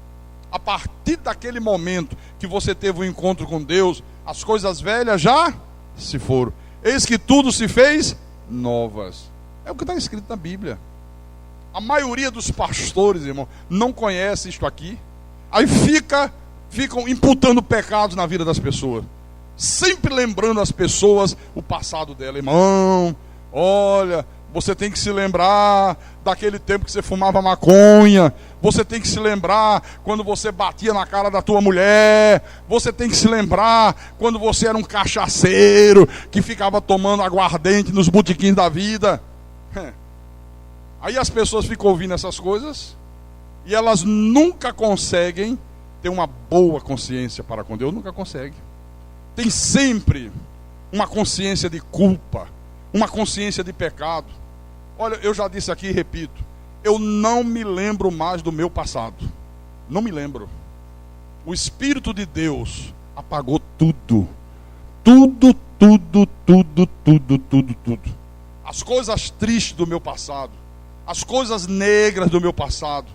A partir daquele momento que você teve um encontro com Deus, as coisas velhas já se foram. Eis que tudo se fez novas. É o que está escrito na Bíblia. A maioria dos pastores, irmão, não conhece isto aqui. Aí ficam imputando pecados na vida das pessoas, sempre lembrando as pessoas o passado dela. Irmão, olha, Você tem que se lembrar daquele tempo que você fumava maconha. Você tem que se lembrar quando você batia na cara da tua mulher. Você tem que se lembrar quando você era um cachaceiro que ficava tomando aguardente nos botequins da vida. Aí as pessoas ficam ouvindo essas coisas e elas nunca conseguem ter uma boa consciência para com Deus. Nunca conseguem. Tem sempre uma consciência de culpa, uma consciência de pecado. Olha, eu já disse aqui e repito, eu não me lembro mais do meu passado. Não me lembro. O Espírito de Deus apagou tudo. Tudo. As coisas tristes do meu passado, as coisas negras do meu passado.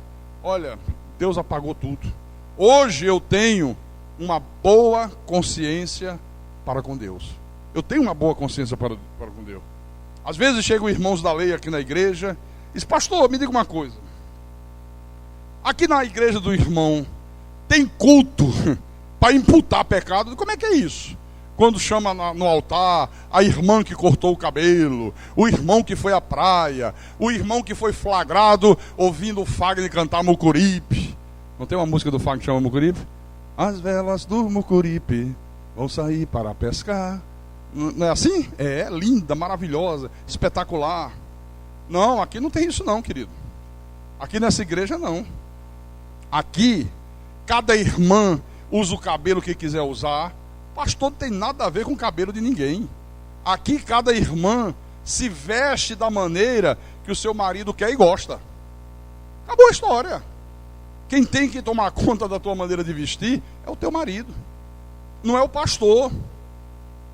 Olha, Deus apagou tudo. Hoje eu tenho uma boa consciência para com Deus. Eu tenho uma boa consciência para com Deus. Às vezes chegam irmãos da lei aqui na igreja e diz: pastor, me diga uma coisa. Aqui na igreja do irmão tem culto para imputar pecado? Como é que é isso? Quando chama no altar a irmã que cortou o cabelo, o irmão que foi à praia, o irmão que foi flagrado ouvindo o Fagner cantar Mucuripe. Não tem uma música do Fagner que chama Mucuripe? As velas do Mucuripe vão sair para pescar. Não é assim? É linda, maravilhosa, espetacular. Não, aqui não tem isso não, querido. Aqui nessa igreja não. Aqui, cada irmã usa o cabelo que quiser usar. Pastor não tem nada a ver com o cabelo de ninguém. Aqui cada irmã se veste da maneira que o seu marido quer e gosta. Acabou a história. Quem tem que tomar conta da tua maneira de vestir é o teu marido. Não é o pastor.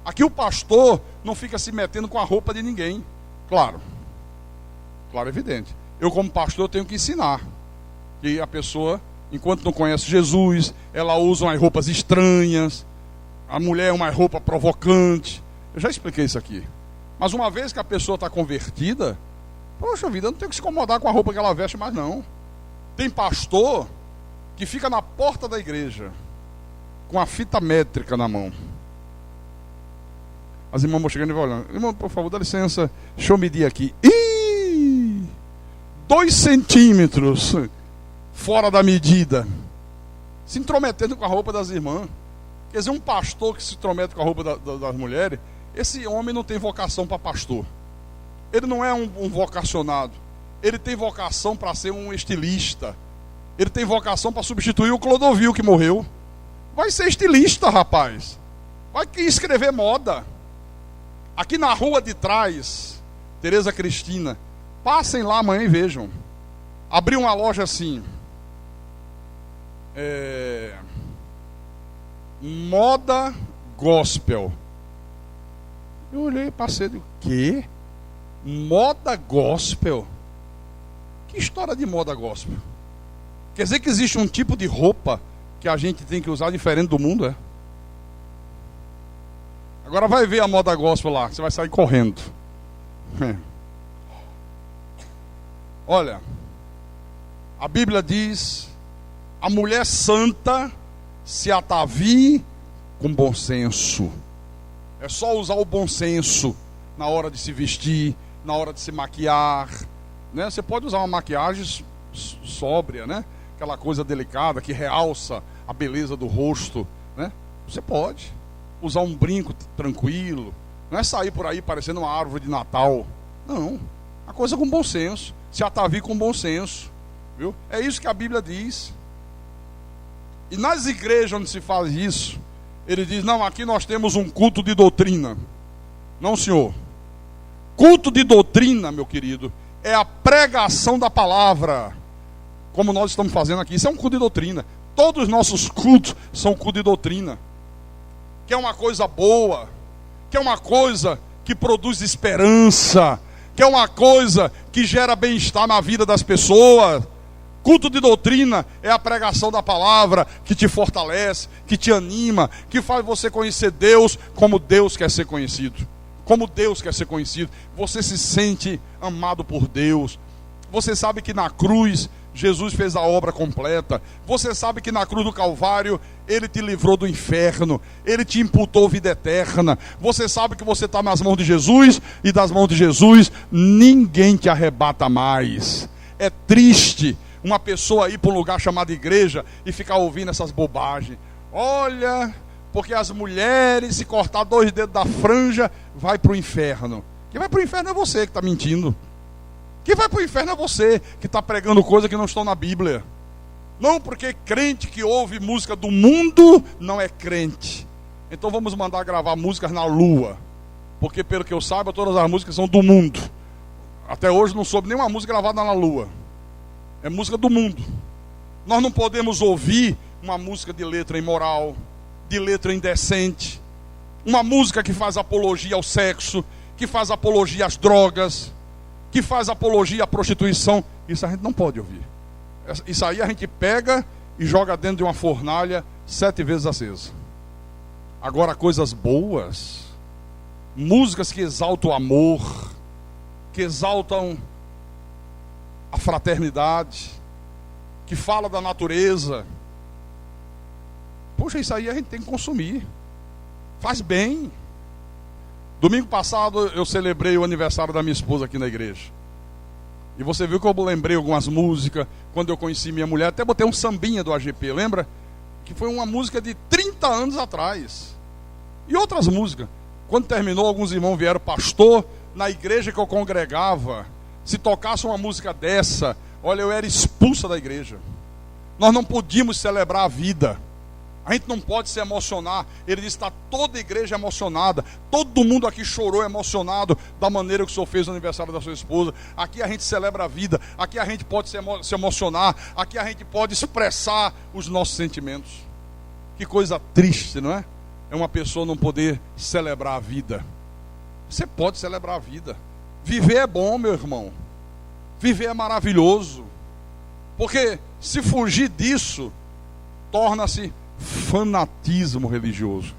Aqui o pastor não fica se metendo com a roupa de ninguém. Claro, evidente. Eu como pastor tenho que ensinar que a pessoa, enquanto não conhece Jesus, ela usa umas roupas estranhas. A mulher é uma roupa provocante. Eu já expliquei isso aqui. Mas uma vez que a pessoa está convertida, poxa vida, eu não tenho que se incomodar com a roupa que ela veste mais não. Tem pastor que fica na porta da igreja com a fita métrica na mão. As irmãs vão chegando e vão olhando. Irmão, por favor, dá licença, deixa eu medir aqui. 2 centímetros fora da medida. Se intrometendo com a roupa das irmãs. Quer dizer, um pastor que se intromete com a roupa das mulheres, esse homem não tem vocação para pastor. Ele não é um vocacionado. Ele tem vocação para ser um estilista. Ele tem vocação para substituir o Clodovil que morreu. Vai ser estilista, rapaz. Vai escrever moda. Aqui na rua de trás, Tereza Cristina, passem lá amanhã e vejam. Abriu uma loja assim. Moda gospel. Eu olhei e passei e digo: quê? Moda gospel? Que história de moda gospel? Quer dizer que existe um tipo de roupa que a gente tem que usar diferente do mundo, é? Agora vai ver a moda gospel lá, você vai sair correndo. Olha, a Bíblia diz: a mulher santa se atavie com bom senso. É só usar o bom senso na hora de se vestir, na hora de se maquiar, né? Você pode usar uma maquiagem sóbria, né? Aquela coisa delicada que realça a beleza do rosto, né? Você pode usar um brinco tranquilo. Não é sair por aí parecendo uma árvore de Natal. Não, a coisa com bom senso. Se atavie com bom senso, viu? É isso que a Bíblia diz. E nas igrejas onde se faz isso, ele diz: não, aqui nós temos um culto de doutrina. Não, senhor. Culto de doutrina, meu querido, é a pregação da palavra, como nós estamos fazendo aqui. Isso é um culto de doutrina. Todos os nossos cultos são culto de doutrina. Que é uma coisa boa, que é uma coisa que produz esperança, que é uma coisa que gera bem-estar na vida das pessoas. Culto de doutrina é a pregação da palavra que te fortalece, que te anima, que faz você conhecer Deus como Deus quer ser conhecido. Como Deus quer ser conhecido. Você se sente amado por Deus. Você sabe que na cruz Jesus fez a obra completa. Você sabe que na cruz do Calvário Ele te livrou do inferno, Ele te imputou vida eterna. Você sabe que você está nas mãos de Jesus, e das mãos de Jesus ninguém te arrebata mais. É triste uma pessoa ir para um lugar chamado igreja e ficar ouvindo essas bobagens. Olha, porque as mulheres, se cortar 2 dedos da franja, vai para o inferno. Quem vai para o inferno é você que está mentindo. Quem vai para o inferno é você que está pregando coisas que não estão na Bíblia. Não, porque crente que ouve música do mundo não é crente. Então vamos mandar gravar músicas na lua, porque pelo que eu saiba, todas as músicas são do mundo. Até hoje não soube nenhuma música gravada na lua. É música do mundo. Nós não podemos ouvir uma música de letra imoral, de letra indecente, uma música que faz apologia ao sexo, que faz apologia às drogas, que faz apologia à prostituição. Isso a gente não pode ouvir. Isso aí a gente pega e joga dentro de uma fornalha 7 vezes acesa. Agora, coisas boas, músicas que exaltam o amor, que exaltam a fraternidade, que fala da natureza. Poxa, isso aí a gente tem que consumir. Faz bem. Domingo passado eu celebrei o aniversário da minha esposa aqui na igreja. E você viu que eu lembrei algumas músicas. Quando eu conheci minha mulher, até botei um sambinha do AGP, lembra? Que foi uma música de 30 anos atrás. E outras músicas. Quando terminou, alguns irmãos vieram, pastor, na igreja que eu congregava, se tocasse uma música dessa, olha, eu era expulsa da igreja. Nós não podíamos celebrar a vida. A gente não pode se emocionar. Ele disse, está toda a igreja emocionada. Todo mundo aqui chorou emocionado da maneira que o senhor fez o aniversário da sua esposa. Aqui a gente celebra a vida. Aqui a gente pode se emocionar. Aqui a gente pode expressar os nossos sentimentos. Que coisa triste, não é? É uma pessoa não poder celebrar a vida. Você pode celebrar a vida. Viver é bom, meu irmão. Viver é maravilhoso. Porque se fugir disso, torna-se fanatismo religioso.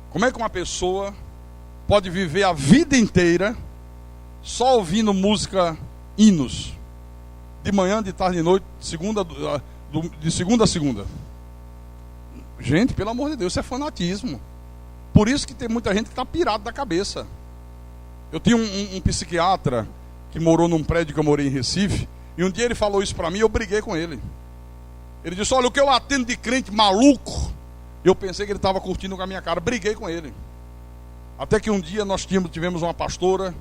Como é que uma pessoa pode viver a vida inteira só ouvindo música, hinos, de manhã, de tarde, de noite, de segunda a segunda? Gente, pelo amor de Deus, isso é fanatismo. Por isso que tem muita gente que está pirado da cabeça. Eu tinha um psiquiatra que morou num prédio que eu morei em Recife, e um dia ele falou isso para mim, eu briguei com ele. Ele disse, olha, o que eu atendo de crente maluco, eu pensei que ele estava curtindo com a minha cara, briguei com ele. Até que um dia nós tivemos uma pastora,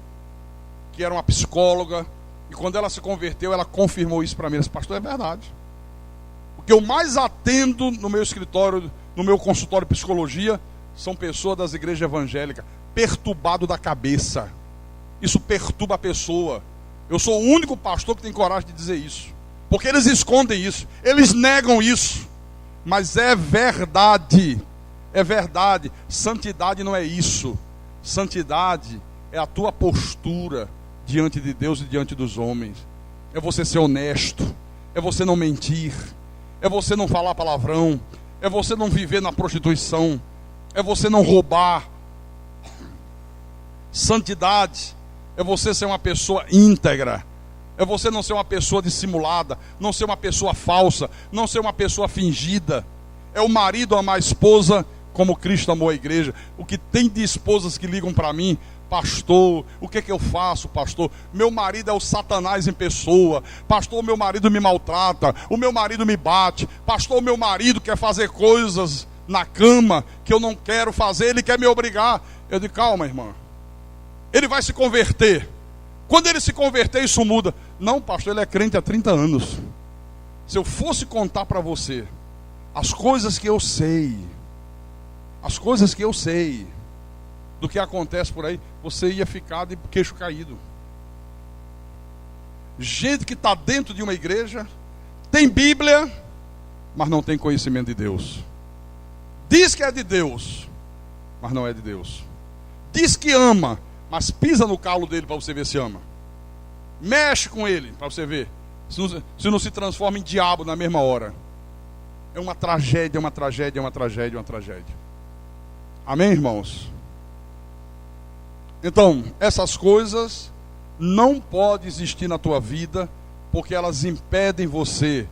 que era uma psicóloga, e quando ela se converteu, ela confirmou isso para mim. Esse pastor, é verdade. O que eu mais atendo no meu escritório, no meu consultório de psicologia, são pessoas das igrejas evangélicas, perturbado da cabeça. Isso perturba a pessoa. Eu sou o único pastor que tem coragem de dizer isso. Porque eles escondem isso, eles negam isso. Mas é verdade. É verdade. Santidade não é isso. Santidade é a tua postura diante de Deus e diante dos homens. É você ser honesto. É você não mentir. É você não falar palavrão. É você não viver na prostituição. É você não roubar. Santidade é você ser uma pessoa íntegra. É você não ser uma pessoa dissimulada, não ser uma pessoa falsa, não ser uma pessoa fingida. É o marido amar a esposa como Cristo amou a igreja. O que tem de esposas que ligam para mim, pastor, o que é que eu faço, pastor? Meu marido é o Satanás em pessoa. Pastor, meu marido me maltrata, o meu marido me bate. Pastor, meu marido quer fazer coisas na cama que eu não quero fazer, ele quer me obrigar. Eu digo, calma, irmã. Ele vai se converter. Quando ele se converter, isso muda. Não, pastor, ele é crente há 30 anos. Se eu fosse contar para você as coisas que eu sei, do que acontece por aí, você ia ficar de queixo caído. Gente que está dentro de uma igreja, tem Bíblia, mas não tem conhecimento de Deus. Diz que é de Deus, mas não é de Deus. Diz que ama, mas pisa no calo dele para você ver se ama. Mexe com ele para você ver se não se transforma em diabo na mesma hora. É uma tragédia, uma tragédia, uma tragédia, uma tragédia. Amém, irmãos? Então, essas coisas não podem existir na tua vida, porque elas impedem você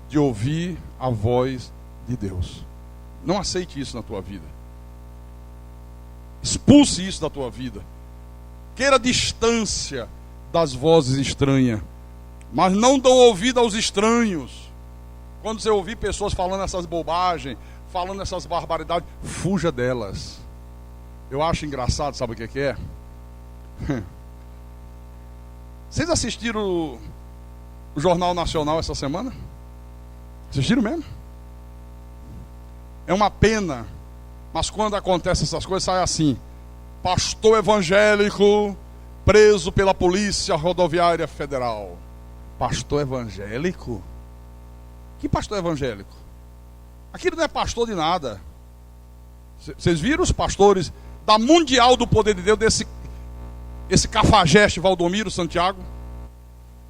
de ouvir a voz de Deus. Não aceite isso na tua vida. Expulse isso da tua vida. Queira distância das vozes estranhas, mas não dão ouvido aos estranhos. Quando você ouvir pessoas falando essas bobagens, falando essas barbaridades, fuja delas. Eu acho engraçado, sabe o que é? Vocês assistiram o Jornal Nacional essa semana? Assistiram mesmo? É uma pena, mas quando acontecem essas coisas, sai assim: pastor evangélico preso pela Polícia Rodoviária Federal. Pastor evangélico? Que pastor evangélico? Aquilo não é pastor de nada. Vocês viram os pastores da Mundial do Poder de Deus, esse cafajeste Valdomiro Santiago?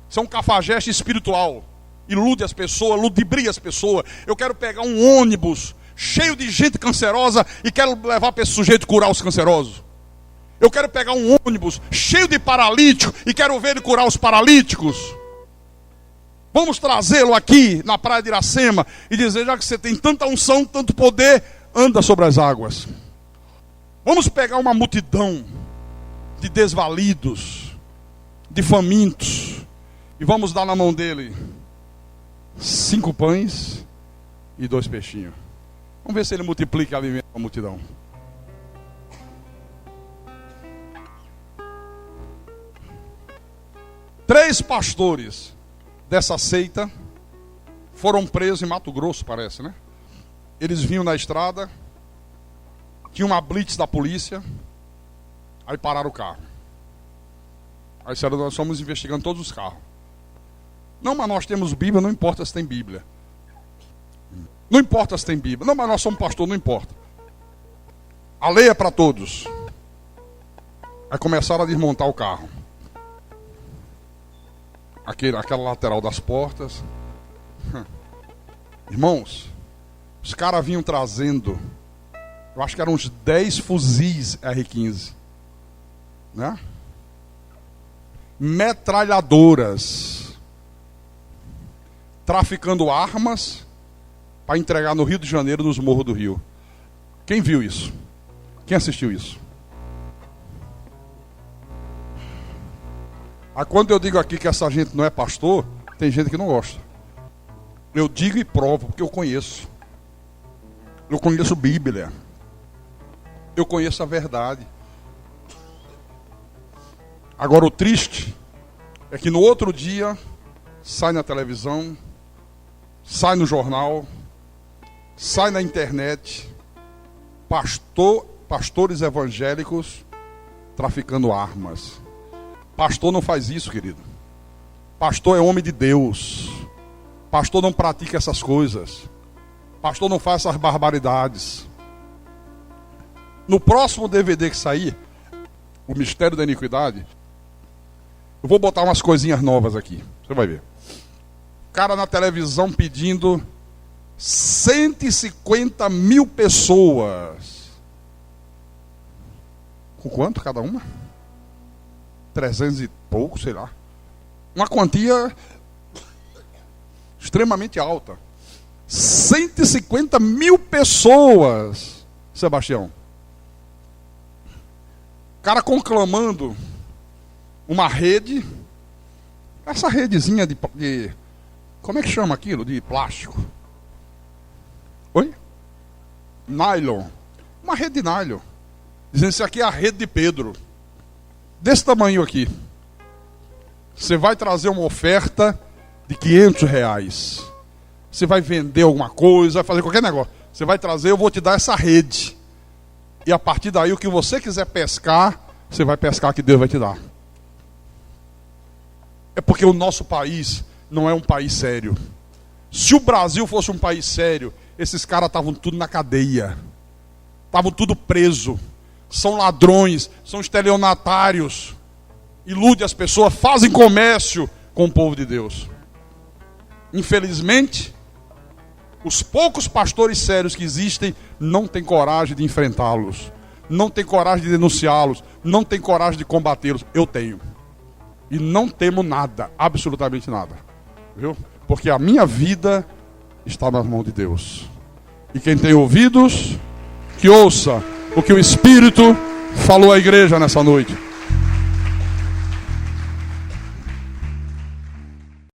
Isso é um cafajeste espiritual. Ilude as pessoas, ludibria as pessoas. Eu quero pegar um ônibus cheio de gente cancerosa e quero levar para esse sujeito curar os cancerosos. Eu quero pegar um ônibus cheio de paralíticos e quero ver ele curar os paralíticos. Vamos trazê-lo aqui na praia de Iracema e dizer: já que você tem tanta unção, tanto poder, anda sobre as águas. Vamos pegar uma multidão de desvalidos, de famintos, e vamos dar na mão dele 5 pães e 2 peixinhos. Vamos ver se ele multiplica e alimenta a multidão. Três pastores dessa seita foram presos em Mato Grosso, parece, né? Eles vinham na estrada, tinha uma blitz da polícia, aí pararam o carro. Aí disseram: nós estamos investigando todos os carros. Não, mas nós temos Bíblia, não importa se tem Bíblia. Não importa se tem Bíblia. Não, mas nós somos pastor, não importa. A lei é para todos. Aí começaram a desmontar o carro. Aquela lateral das portas. Irmãos, os caras vinham trazendo, eu acho que eram uns 10 fuzis R15, né? Metralhadoras, traficando armas para entregar no Rio de Janeiro, nos morros do Rio. Quem viu isso? Quem assistiu isso? Aí quando eu digo aqui que essa gente não é pastor, tem gente que não gosta. Eu digo e provo, porque eu conheço. Eu conheço Bíblia. Eu conheço a verdade. Agora o triste é que no outro dia sai na televisão, sai no jornal, sai na internet, pastores evangélicos traficando armas. Pastor não faz isso, querido. Pastor é homem de Deus. Pastor não pratica essas coisas. Pastor não faz essas barbaridades. No próximo DVD que sair, O Mistério da Iniquidade, eu vou botar umas coisinhas novas aqui. Você vai ver. O cara na televisão pedindo 150 mil pessoas. Com quanto cada uma? 300 e pouco, sei lá. Uma quantia extremamente alta. 150 mil pessoas, Sebastião. O cara conclamando uma rede. Essa redezinha de como é que chama aquilo? De plástico. Oi? Nylon. Uma rede de nylon. Dizendo: isso aqui é a rede de Pedro. Desse tamanho aqui. Você vai trazer uma oferta de R$500. Você vai vender alguma coisa, vai fazer qualquer negócio. Você vai trazer, eu vou te dar essa rede. E a partir daí, o que você quiser pescar, você vai pescar, que Deus vai te dar. É porque o nosso país não é um país sério. Se o Brasil fosse um país sério, esses caras estavam tudo na cadeia. Estavam tudo preso. São ladrões, são estelionatários, iludem as pessoas, fazem comércio com o povo de Deus. Infelizmente, os poucos pastores sérios que existem não têm coragem de enfrentá-los, não têm coragem de denunciá-los, não têm coragem de combatê-los. Eu tenho. E não temo nada, absolutamente nada. Viu? Porque a minha vida está nas mãos de Deus. E quem tem ouvidos, que ouça o que o Espírito falou à igreja nessa noite.